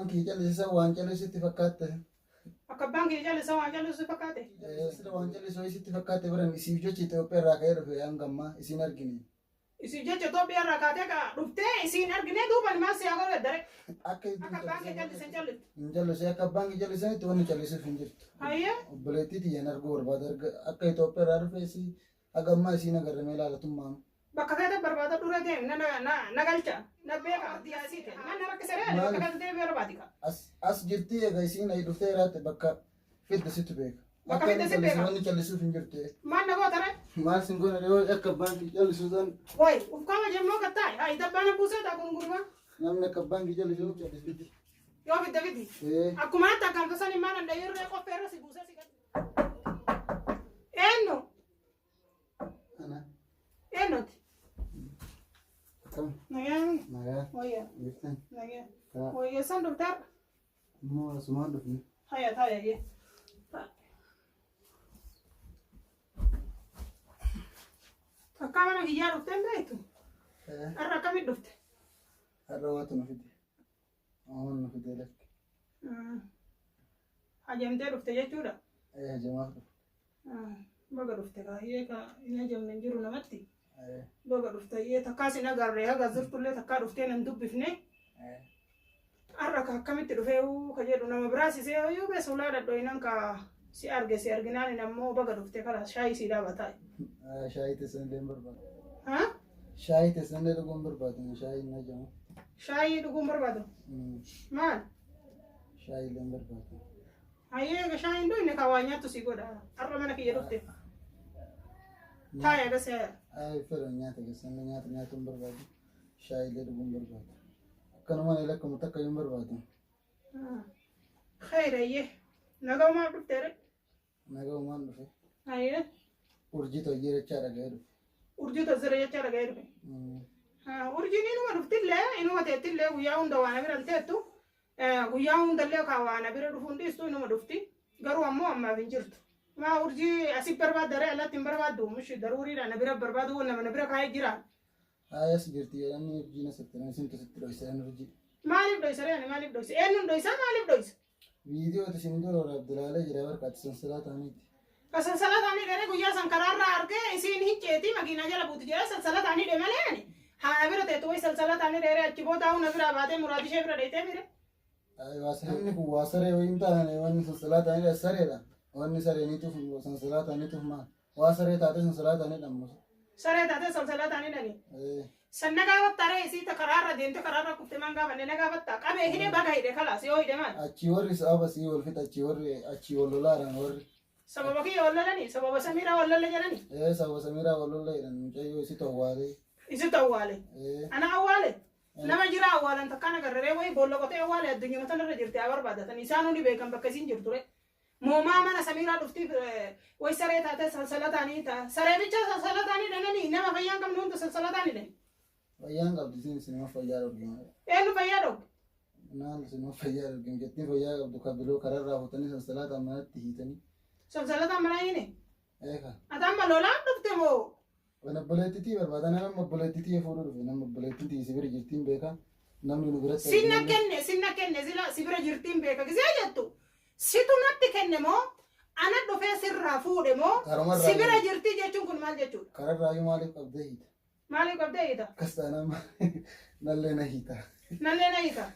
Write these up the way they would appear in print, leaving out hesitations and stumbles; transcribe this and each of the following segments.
banki jalisa waan jalisitti fakkaate. Akka banki jalisa waan jalisitti fakkaate. Sida waan jalisitti fakkaate baran isiif jecha Itoophiyaa irraa ka'ee dhufe hangamma isin argine. Isiif jecha Itoophiyaa irraa kaatee dhuftee isin argine duuba ilmaan siyaa godhe dare. Akka banki jalisa jallitti. Jallisee akka banki jallisanitti wanni jallisuuf hin jirtu. Hayyee. Obboleettii xiyyan arguu barbaada akka Itoophiyaa irraa dhufe isi hagamma isin agarramee ilaalatummaa. Bakka kana barbaada dura deem na galcha na beeka diyaasiite mana rakkisaree bakka kana deem barbaadi ka as jirti egaa isiin ay dhuftee irratti bakka fidda situ beeka bakka fidda situ beeka wanni callisuuf hin jirte manna gootare maal sin goone yoo akka baanki callisuutan way ufkama jemmoo kattaa ay dabbaana buusee taa kun gurma namni akka baanki callisuu callisuuti yoo fidda fiddi akkuma hatta kan tasani mana ndayirree qopheerra si buusee si gadi eenyu ana eenyuti Naya. Oya. Giften. Naya. Oya san doktor. Mo suman dufni. Haya ye. Akkamana hiyyaa dhufteen beektu? Har'a akkamit dhufte? Har'a waatu nu fide. Aawwan nu fide lakki. Hajamtee dhufte jechuudha? Hajamaaf dhufte. Baga dhufte kaayyee ka hin hajamne hin jiru namatti. Baga dhufte yee takkaas hin agarree haga zirtullee takkaa dhuftee nan dubbifne. Har'a ka akkamitti dhufee ka jedhu nama biraasisee yoo beesu ulaa dhadho'inan ka si arginaan ammoo baga dhufte kala shaayii si dhaabataa. Shaayii teessanillee hin barbaadu. Haa? Shaayii teessanillee dhuguun barbaadu. Shaayii hin hajamu. Shaayii dhuguun barbaadu? Maal? Shaayii illee hin barbaadu. Hayyee shaayiin dhuyne ka waa nyaattu si godha. Har'a mana kiyya dhufte. Taa'ee agarsiisa. Fedhan nyaata keessan nyaata nyaatuun barbaadu. Shaayii illee dhuguun barbaadu. Akkanumaan illee akkuma takka hin barbaadu. Khayrayyee. Nagaumaan dhufteere? Nagaumaan dhufe. Hayyee. Urjii tojjii jechaa dhaga'ee dhufe. Urjii tojjii jechaa dhaga'ee dhufe. Urjiin inuma dhuftillee inuma teettillee guyyaa hunda waan bira teettu. Guyyaa hundallee ka waan bira dhufuun dhiistu inuma dhufti. Garuu ammoo ammaaf hin jirtu. Ma urjii asii barbaaddaree alatti hin barbaaddu. Mushi daruuriidhaan na bira barbaadu nama na bira kaa'ee jira. As jirti jedhanii urjiin asitti nama isin tusitti dho'isan urjii. Maaliif dho'isaree maaliif dho'isa? Eenyuun dho'isa maaliif dho'isa? Viidiyoo isin dura Abdulaalee jira barkaatti sansalataaniiti. Ka sansalataanii dheeree guyyaa san karaarraa argee isiin hin ceetii makiinaa jala buuti jedhee sansalataanii deemalee haa bira teetu wayi sansalataanii dheeree achi booda hunda bira baatee muraati ishee bira dheetee mire. Namni kun waa saree wayiin taane wanni sansalataanii sareedha. Wanni sareeniituuf sansalataaniituuf maal? Waa saree taatee sansalataanii dhammus. Saree taatee sansalataanii dhani. Sanna gaafattaree isiita karaarra deemte karaarra kuftee maan gaafanne na gaafatta qabee hidhee baga hidhee kalaas yoo hidhee maal? Achi warri sababa sii wal fixa achi wal lolaadhaan warri. Sababa kiyya wal lolanii sababa Samiraa wal lolle jedhanii. Sababa Samiraa wal lolle jedhan mucayyoo isitu awwaalee. Isitu awwaale. Ana awwaale. Nama jira awwaalan takkaan agarree wayii boolla qotee awwaale addunyaa matanirra jirti haa barbaadatan isaan hundi beekan bakka isiin jirtu re. Moomaa mana Samiraa dhufti wayi saree taatee sansalataanii ta'a. Saree bicha sansalataanii dhananii nama fayyaan qabnu hundi sansalataanii dhani. Fayyaan qabdi isin nama fayyaa dhorgina. Eenyu fayyaa dhorgu? Naan isin fayyaa dhorgina jettii fayyaa qabdu kabiloo kararraa fuutanii sansalataan manatti hiitanii. Sansalataan mana hiine? Eeka. Ataan lolaan dhufte moo? Wana obboleettitii barbaadan nama obboleettitii fuudhuu dhufe nama obboleettitii si bira jirtiin beeka namni nu biratti. Sinna kenne si bira jirtiin beeka gisee jettu. Situ natti kenne moo ana dhufee sirraa fuudhe moo si bira jirtii jechuun kun maal jechuudha? Kararraayyuu maaliif qabdee hiita? Maaliif qabdee hiita? Kastaa nama nallee na hiita. Nallee na hiita?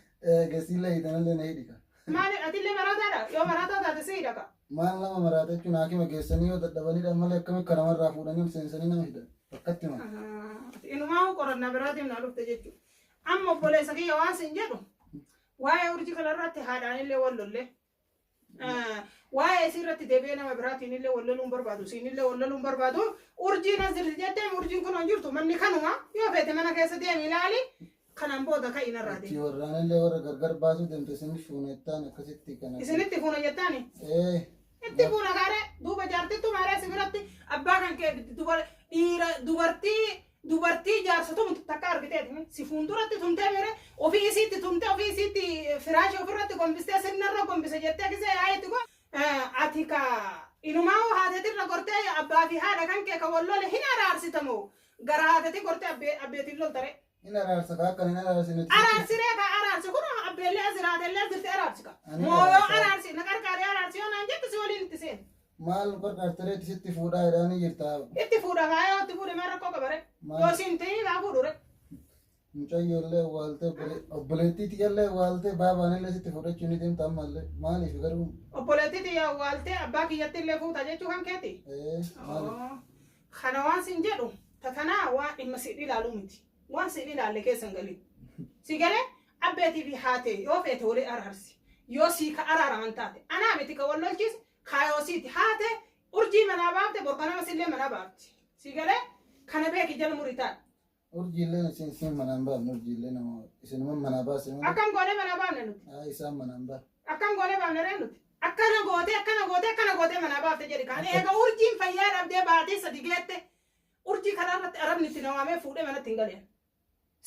Gasiillee hiita nallee na hidhika. Maali atillee maraataadha? Yoo maraataa taate si hidhaka? Maal nama maraata jechuun haakima geessanii yoo dadhabanidha malee akkamitti karamarraa fuudhanii ol seensanii nama hidhan. Bakkatti ma. Inumaa qorannaa biraatiin na dhufte jechuudha. Amma obboleessa kiyya waan sin jedhu waa'ee urjii kanarratti haadhaanillee wal lolle. Waa'ee isirratti deebi'ee nama biraatiin illee wal loluun barbaadu siinillee wal loluun barbaadu urjiin as jirti jettee urjiin kun jirtu manni kanuma yoo feete mana keessa deemi ilaali kanaan booda ka'in irraa deemi. Warraanillee warra gargar baasuu deemte isin fuunettaan akkasitti kana. Isinitti fuuna jettaani? Itti fuuna kaaree duuba jaartittu maaree sibiratti abbaa kan kee dubartii jaarsa tumtu takka argiteeti si fuulduratti tumtee mire ofii isiitti tumtee ofii isiitti firaashii ofirratti gombistee sirnarra gombise jettee gisee yaayetti go ati ka inumaa haateetirra gortee abbaa fi haadha kan kee ka wal lole hin araarsitamoo gara haateetii gortee abbeetiin loltare ina raarsa ka akka ina raarsa nuti Araarsiree ka araarsi kun abbeellee asiraatellee jirti araarsika. Mooyoo araarsi na qarqaaree araarsi yoo naan jettu si waliin itti seen. maal qarqartee sitti fuudhaa jedhanii jirta Itti fuudha kaayoo itti fuudhe mee rakkoo qabare. Yoo siin ta'ii kaa fuudhure. mucayyollee waalte obboleettiiti jallee waalte baabaanillee sitti fudhachuu ni deemta ammallee maaliif garuu Obboleettiiti yaa waaltee abbaa kiyyatti illee fuuta jechuu kan keeti. maaliif Kana waan sin jedhu tatanaa waan dhimma siidhi ilaaluu miti. Waan siidhi ilaalle keessan galii. Si galee abbeetii fi haatee yoo feete walii araarsi. Yoo sii ka araaraman taate. Anaa miti ka wallolchiis kaayoo siiti haatee urjii manaa baafte borkanama sillee manaa baafti. Si galee kana beeki jala murii taate. urjiillee isin manaan baafne urjiillee nama isinuma manaa baase Akkam goonee manaa baafne nuti. isaan manaan baafne Akkam goonee baafne ree nuti. Akkana gootee manaa baafte jedhi kaan. Eega urjiin fayyaa dhabdee baatee sadi geette. Urjii kanarratti arabni itti nawaamee fuudhee manatti hin galeen.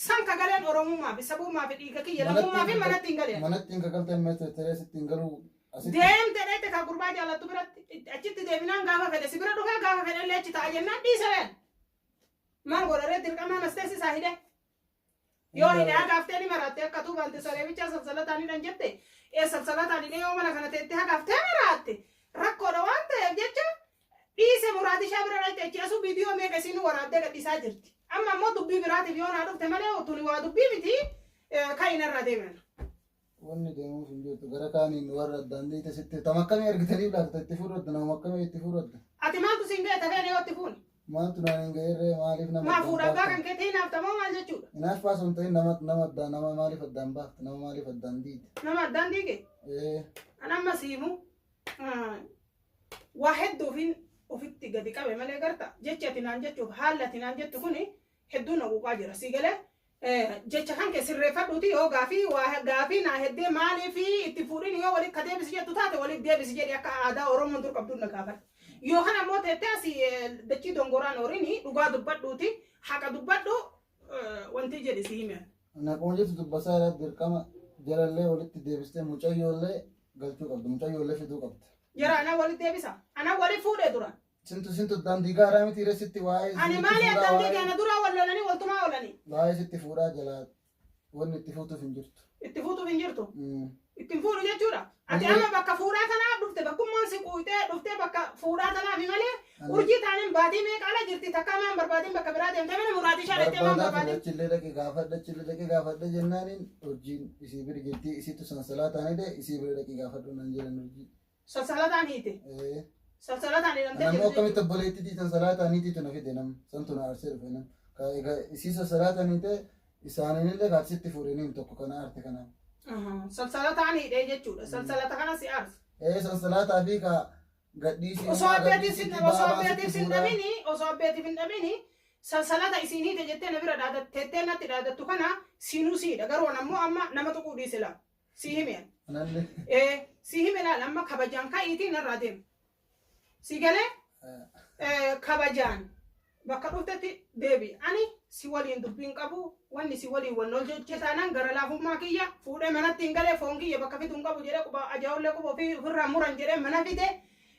Sanka galeen oromummaa fi sabummaa fi dhiiga kiyya lammummaa fi manatti hin galeen. manatti hin kakaltan meeshaa tiree sitti hin galuu asitti Deemte dheete ka gurbaa jaallattu biratti achitti deebinaan gaafa fedhe si bira dhufee gaafa fedhe illee achi ta'a jennaan dhiisareen. Maal godharee dirqamaa nasteessi isaa hidhe. Yoo hidhaa gaaftee ni maraatte akka tuubaante sareebicha salsalataaniidhaan jette salsalataaniidhaan yoo mana kana teetti hagaaftee maraatte rakkoodha waan ta'eef jecha dhiise muraatishaa bira dhaqxe achi asuu viidiyoo meeqa isiin waraabdee gadhiisaa jirti. Amma immoo dubbii biraatiif yoo naa dhufte malee tuni waa dubbii miti kan hin irra deeman. wanni deemuuf hin jirtu gara kaaniin warra addaan deete sitti tam akkamii argitanii laata itti fuudhadda nama akkamii itti fuudhadda Ati maaltu siin ga'e tafee yoo itti fuuni? maaltu naan hin ga'eerree maaliif nama Maa fuudhaa kan keetii naaftamoo maal jechuudha? inaaf baasuun ta'in nama addaan nama maaliif addaan baafte nama maaliif addaan diite Nama addaan diige? An amma siimu waa hedduufin ofitti gadi qabe malee garta jechi ati naan jechuuf haalli ati naan jettu kuni hedduu na quuqaa jira si galee jecha kan kee sirreeffadhuuti yoo gaafii naa heddee maaliif itti fuudhin yoo waliif ka deebisi jettu taate waliif deebisi jedhi akka aadaa Oromoon dur qabduun na gaafadha. Yoo kana immoo teettee asii dachii dongoraan horini dhugaa dubbadhuuti haqa dubbadhu wanti jedhi si hime. Naquma jirtu dubbasaa irratti dirqama jalallee walitti deebistee mucayyoollee galchuu qabdu mucayyoollee fiduu qabdi. Jara ana walitti deebisa ana waliif fuudhee dura. Sintu daandii gaaraa miti irra sitti waa'ee Ani maali addaan diigana dura wal lolanii waltumaa oolanii. waa'ee sitti fuudhaa jalaa wanni itti fuutuuf hin jirtu. Itti fuutuuf hin jirtu. Ittiin fuudhu jechuudha. Ati amma bakka fuudhaa kanaa dhufte bakkummaan si quuyitee dhuftee bakka fuudhaa kanaa fi malee urjii taaniin baatii meeqa ala jirti takka maan barbaadiin bakka biraa deemtee mana muraatii shaalettee maan barbaadiin. Achillee dhaqee gaafadha jennaaniin urjiin isii bira jirti isiitu sansalaataan hidhe isii bira dhaqee gaafadhu naan jedhan urjii. Salsalataan hiite. Salsalataan hidhamtee Naannoo akkamitti obboleettii sansalaataan hiitiitu na fide nam santu na aarsee dhufe nam. Isii sansalaataan hiite isaaniinillee kaasitti fuudhaniin tokko kana aarte kanaaf. Salsalataan hidhee jechuudha. Salsalata kana si aarsa. Sansalaataa fi gadhiisii. Osoo abbeetiif hin dhabini salsalata isiin hiite jettee na bira dhaadattee natti dhaadattu kana siinuu siidha garuu ammoo amma nama tuquu dhiisila. Si himeen. Si himeen amma kabajaan ka'iitii narraa deema. Si galee kabajaan bakka dhuftetti deebi. Ani si waliin dubbiin qabu wanni si waliin wal hojjetaanan gara laafummaa kiyya fuudhee manatti hin galee foon kiyya bakka fitu hin qabu jedhee quba ajaa'ullee quba ofii ofirraa muran jedhee mana fide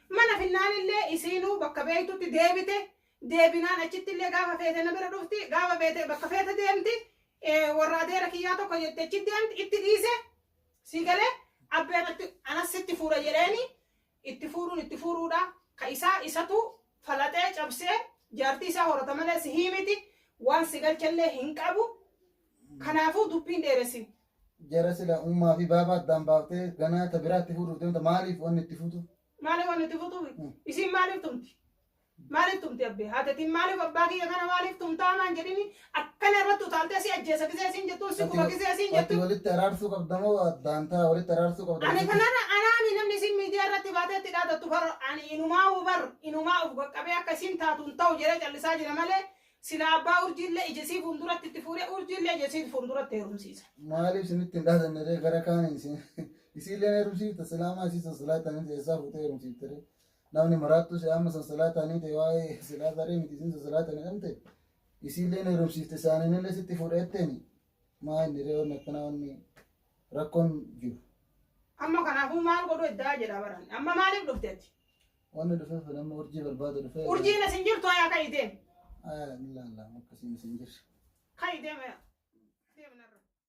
mana finnaanillee isiinuu bakka beektutti deebite deebinaan achitti illee gaafa feete na bira dhufti gaafa feete bakka feete deemti warra adeera kiyyaa tokko jette achitti deemti itti dhiise si galee abbeedatti anasitti fuudha jedheeni itti fuudhuudha ka isatu falaxee cabsee jaartii isaa horata malee si himiti waan si galchallee hin qabu kanaafuu dubbiin dheeressin. Jara sila ummaa fi baabaa addaan baaftee ganaa ta biraatti fuudhuuf deemta maaliif wanni itti fuutu? Maaliif wanni itti fuutu? Isiin maaliif tumti? Maaliif tumti abbee? Haatetiin maaliif abbaa kiyya kana maaliif tumtaa maan jedhini akkana irratti utaaltee si ajjeesa gisee siin jettuun si kuba gisee siin jettu. Ati walitti araarsuu qabda moo addaan ta'a walitti araarsuu qabda? Ani kanarra anaami namni isin miidiyaa irratti baatee itti dhaadattu bar ani inumaa uf qaqqabee akka isin taatuun ta'u jedhee callisaa jira malee sila abbaa urjiillee ijasii fuulduratti itti fuudhee urjiillee ijasii fuulduratti heerumsiisa. Maaliif isinitti hin dhaadanne gara kaaniin isiillee heerumsiifta silaamaa isii sansalaatanii keessaa fuutee heerumsiifte namni maraattu si amma sansalaatanii ta'e waa'ee silaa saree miti isin sansalaatanii dhamte isiillee heerumsiifte isaaniinillee sitti fuudheetteeni maa inni reewoon akkana wanni rakkoon jiru. Amma kanaafuu maal godhu iddaa jedha baran amma maaliif dhufteetti? Wanni dhufeef nama urjii barbaada dhufee. Urjiin asin jirtu ayaa ka'iteen. Ilaalaa akkasiin isin jirra. Ka'iteen